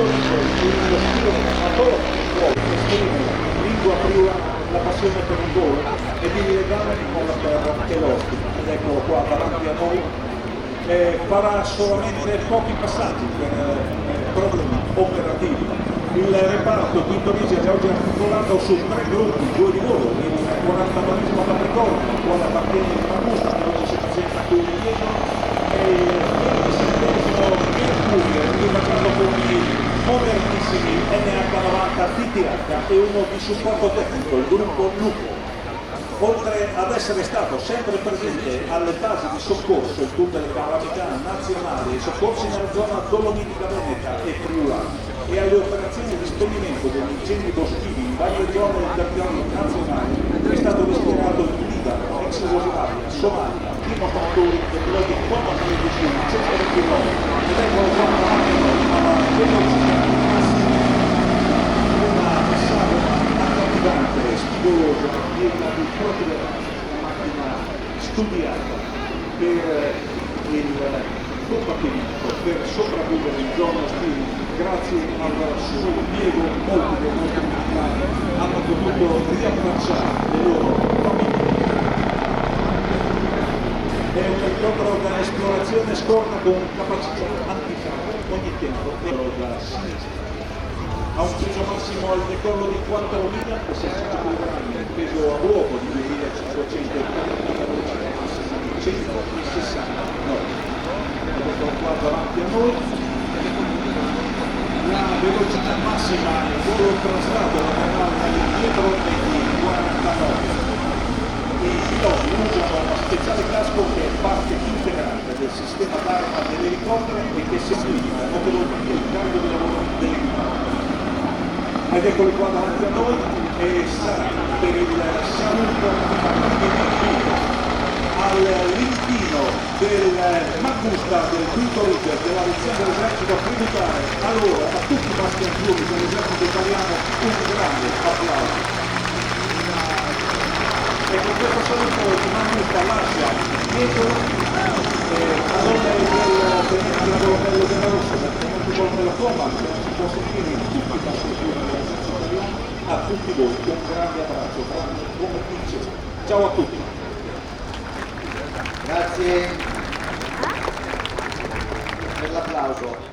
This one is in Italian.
lo stile amatore vuole esprimere lingua friula, la passione per il volo e di legame con la terra che l'ospita. Ed eccolo qua davanti a noi. Farà solamente pochi passaggi per problemi operativi. Il reparto di Indonesia è oggi articolato su 3 gruppi, 2 di volo, il 49esimo Capricorno, al quale appartiene il Magusta, che oggi si presenta qui in Diego, e il 27esimo Mercurio, equipaggiato con i modernissimi NH90 TTH e uno di supporto tecnico, il gruppo Lupo. Oltre ad essere stato sempre presente alle basi di soccorso in tutte le calamità nazionali e soccorsi nella zona dolomitica veneta e friulana e alle operazioni di spegnimento degli incendi boschivi in varie zone del territorio nazionale, è stato destinato in Libano, ex Jugoslavia, Somalia, dimostratori e piloti comandati in Cesare Piloti ed ecco qua alla velocità massima una sagoma accattivante, spigolosa, piena di protuberanze, una macchina studiata per il combattimento, per sopravvivere in zone ostili. Grazie al suo impiego molti dei nostri militari hanno potuto riabbracciare le loro famiglie. È un elicottero da esplorazione scorta con capacità anticarro ogni tempo da sinistra. Ha un peso massimo al decollo di 4.060 kg, un peso a uovo di 2.500 kg, 160 nodi. Ecco qua davanti a noi. La velocità massima nel volo traslato laterale all'indietro è di 49. I piloti usano una speciale casco che è parte integrante del sistema d'arma dell'elicottero e che semplifica notevolmente il cambio di lavoro dell'equipaggio. Ed eccoli qua davanti a noi e sarà per il saluto all'inchino del Magusta del quinto Ritter della lezione dell'esercito tributario, allora a tutti i maschi azzurri dell'esercito italiano un grande applauso. E con questo saluto il Magusta lascia dietro a nome del tenente colonnello della Rossa, del tenente colonnello Thomas, che non si può sentire in tutti i maschi azzurri dell'esercito italiano, a tutti voi un grande abbraccio, come dice. Ciao a tutti. Grazie per l'applauso.